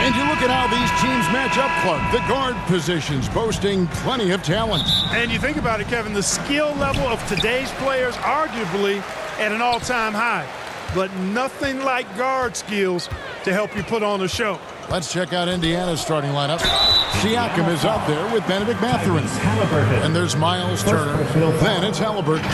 And you look at how these teams match up, Clark. The guard positions boasting plenty of talent. And you think about it, Kevin, the skill level of today's players arguably at an all-time high. But nothing like guard skills to help you put on a show. Let's check out Indiana's starting lineup. Siakam is out there with Benedict Mathurin. And there's Miles Turner. Then it's Halliburton.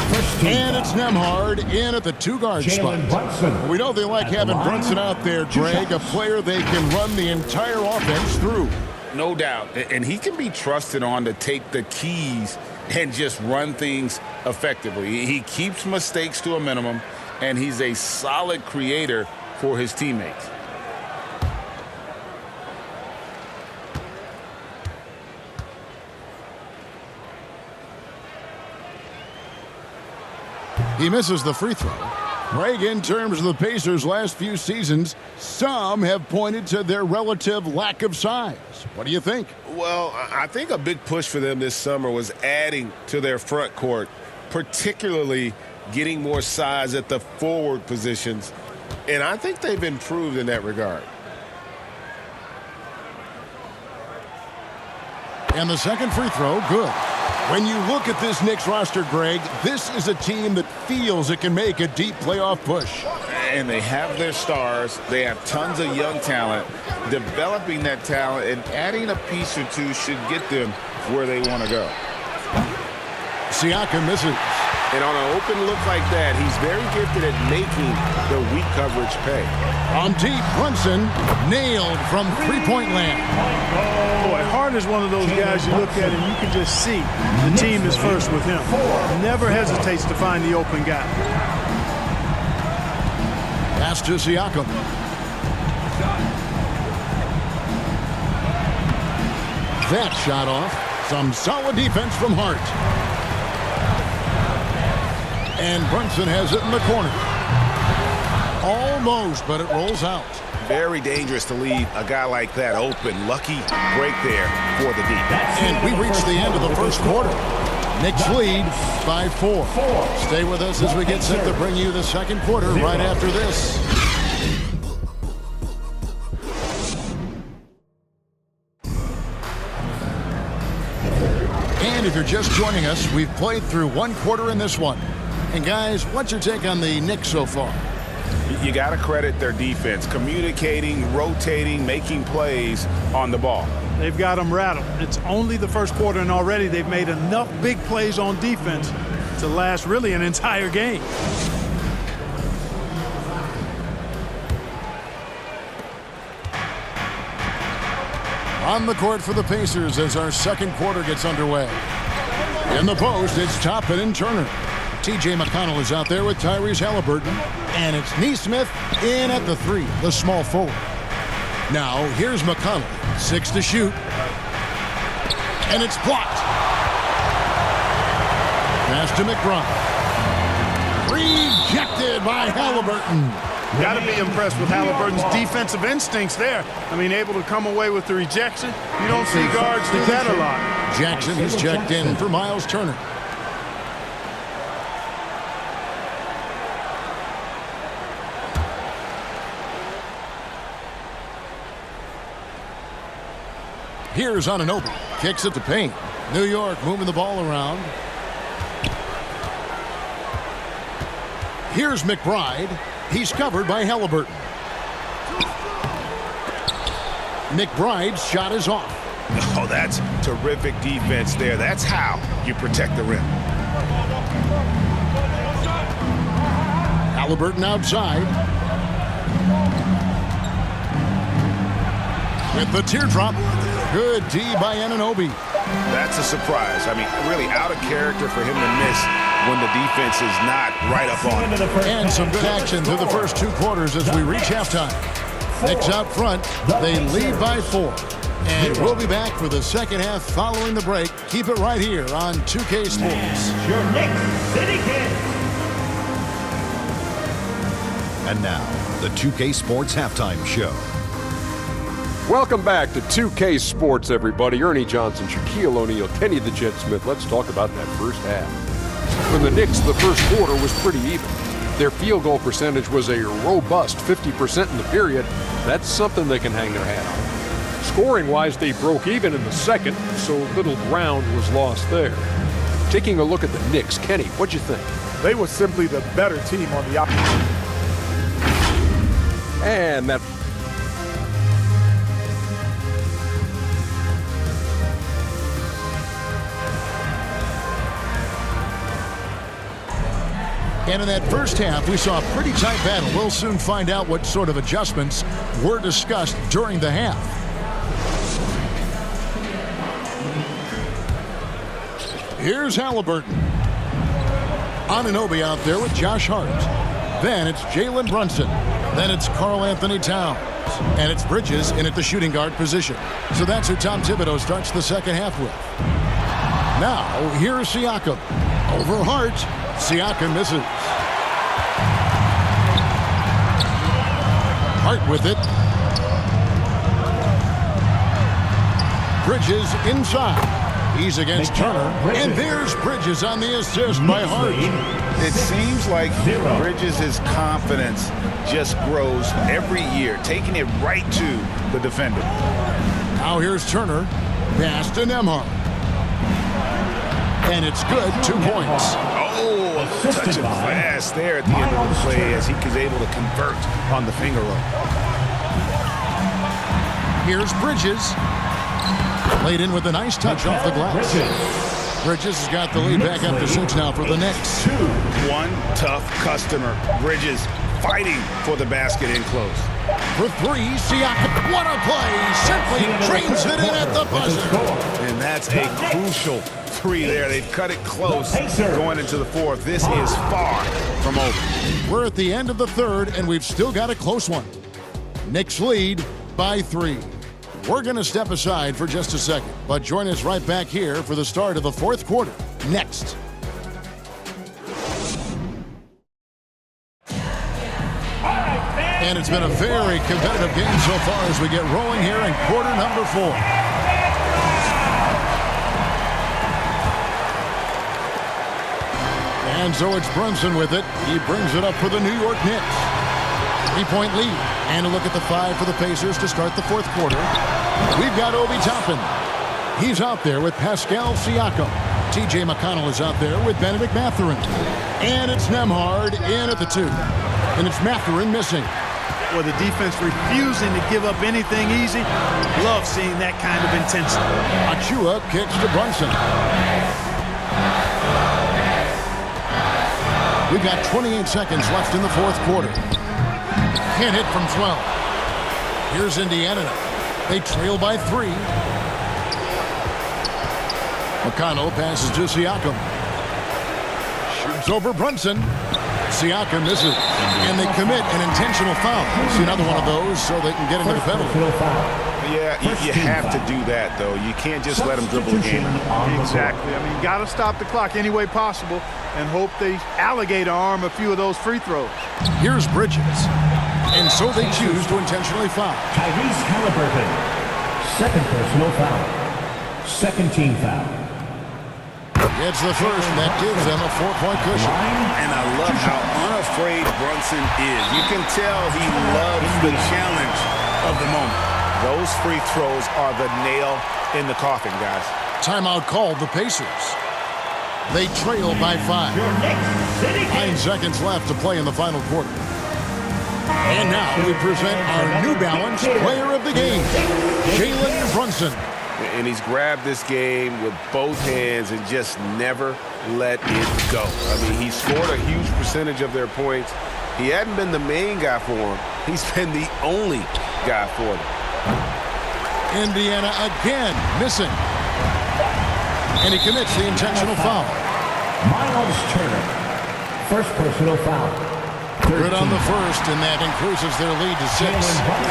And it's Nembhard in at the two-guard spot. We know they like having Brunson out there, Greg, a player they can run the entire offense through. No doubt. And he can be trusted on to take the keys and just run things effectively. He keeps mistakes to a minimum, and he's a solid creator for his teammates. He misses the free throw. Greg, in terms of the Pacers' last few seasons, some have pointed to their relative lack of size. What do you think? Well, I think a big push for them this summer was adding to their front court, particularly getting more size at the forward positions. And I think they've improved in that regard. And the second free throw, good. When you look at this Knicks roster, Greg, this is a team that feels it can make a deep playoff push. And they have their stars. They have tons of young talent. Developing that talent and adding a piece or two should get them where they want to go. Siakam misses. And on an open look like that, he's very gifted at making the weak coverage pay. On deep, Brunson nailed from three-point land. Boy, Hart is one of those guys you look at and you can just see the team is first with him. Never hesitates to find the open guy. Pass to Siakam. That shot off. Some solid defense from Hart. And Brunson has it in the corner. Almost, but it rolls out. Very dangerous to leave a guy like that open. Lucky break there for the D. And we reach the end of the first quarter. Knicks lead 5-4. Stay with us as we get set to bring you the second quarter right after this. And if you're just joining us, we've played through one quarter in this one. And guys, what's your take on the Knicks so far? You got to credit their defense, communicating, rotating, making plays on the ball. They've got them rattled. It's only the first quarter, and already they've made enough big plays on defense to last really an entire game. On the court for the Pacers as our second quarter gets underway. In the post, it's Toppin and Turner. T.J. McConnell is out there with Tyrese Halliburton. And it's Nesmith in at the three, the small forward. Now, here's McConnell. 6 to shoot. And it's blocked. Pass to McBride. Rejected by Halliburton. Got to be impressed with Halliburton's defensive instincts there. I mean, able to come away with the rejection. You don't see guards do that a lot. Jackson is checked in for Miles Turner. Here's Anunoby. Kicks it to Payne. New York moving the ball around. Here's McBride. He's covered by Halliburton. McBride's shot is off. Oh, that's terrific defense there. That's how you protect the rim. Halliburton outside. With the teardrop. Good D by Anunoby. That's a surprise. I mean, really out of character for him to miss when the defense is not right up on him. And some good action through the first two quarters as we reach halftime. Knicks out front. They lead by 4. And we'll be back for the second half following the break. Keep it right here on 2K Sports. Your Knicks City Kid. And now, the 2K Sports Halftime Show. Welcome back to 2K Sports, everybody. Ernie Johnson, Shaquille O'Neal, Kenny the Jet Smith. Let's talk about that first half. For the Knicks, the first quarter was pretty even. Their field goal percentage was a robust 50% in the period. That's something they can hang their hat on. Scoring-wise, they broke even in the second, so little ground was lost there. Taking a look at the Knicks, Kenny, what'd you think? They were simply the better team on the opposite. And that... And in that first half, we saw a pretty tight battle. We'll soon find out what sort of adjustments were discussed during the half. Here's Halliburton. Anunoby out there with Josh Hart. Then it's Jalen Brunson. Then it's Karl Anthony Towns. And it's Bridges in at the shooting guard position. So that's who Tom Thibodeau starts the second half with. Now, here's Siakam. Over Hart. Siakam misses. Hart with it. Bridges inside. He's against Turner. And there's Bridges on the assist by Hart. It seems like Bridges' confidence just grows every year, taking it right to the defender. Now here's Turner. Pass to Nembhard. And it's good. 2 points. Oh, a touch of class there at the end of the play as he was able to convert on the finger roll. Here's Bridges. Laid in with a nice touch off the glass. Bridges has got the lead back up to 6 now for the Knicks. One tough customer. Bridges fighting for the basket in close. For 3, Siakam. What a play. Simply trains it in at the buzzer. And that's a crucial 3 there. They've cut it close going into the fourth. This is far from over. We're at the end of the third, and we've still got a close one. Knicks lead by 3. We're going to step aside for just a second, but join us right back here for the start of the fourth quarter. Next. And it's been a very competitive game so far as we get rolling here in quarter number 4. And so it's Brunson with it. He brings it up for the New York Knicks. 3-point lead. And a look at the 5 for the Pacers to start the fourth quarter. We've got Obi Toppin. He's out there with Pascal Siakam. TJ McConnell is out there with Benedict Mathurin. And it's Nembhard in at the 2. And it's Mathurin missing. Well, the defense refusing to give up anything easy. Love seeing that kind of intensity. Achua kicks to Brunson. We've got 28 seconds left in the fourth quarter. Can't hit from 12. Here's Indiana. They trail by 3. McConnell passes to Siakam. Shoots over Brunson. Siakam misses. And they commit an intentional foul. See another one of those so they can get into the penalty. Yeah, you have to do that, though. You can't just let them dribble again. Exactly. I mean, you got to stop the clock any way possible and hope they alligator arm a few of those free throws. Here's Bridges. And so they choose to intentionally foul. Tyrese Halliburton. Second personal foul. Second team foul. It's the first, and that gives them a 4-point cushion. And I love how unafraid Brunson is. You can tell he loves the challenge of the moment. Those free throws are the nail in the coffin, guys. Timeout called the Pacers. They trail by 5. 9 seconds left to play in the final quarter. And now we present our New Balance player of the game, Jalen Brunson. And he's grabbed this game with both hands and just never let it go. I mean, he scored a huge percentage of their points. He hadn't been the main guy for them. He's been the only guy for them. Indiana again missing. And he commits the intentional foul. Miles Turner. First personal foul. Good on the first, and that increases their lead to 6.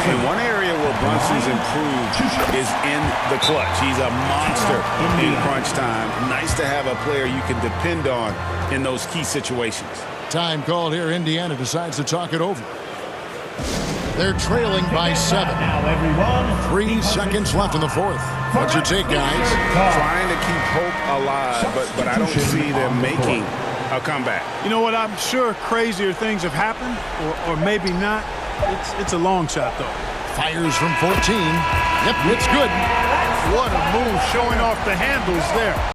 And one area where Brunson's improved is in the clutch. He's a monster in crunch time. Nice to have a player you can depend on in those key situations. Time called here. Indiana decides to talk it over. They're trailing by 7. 3 seconds left in the fourth. What's your take, guys? Trying to keep hope alive, but I don't see them making a comeback. You know what? I'm sure crazier things have happened, or maybe not. It's a long shot, though. Fires from 14. Yep, it's good. What a move, showing off the handles there.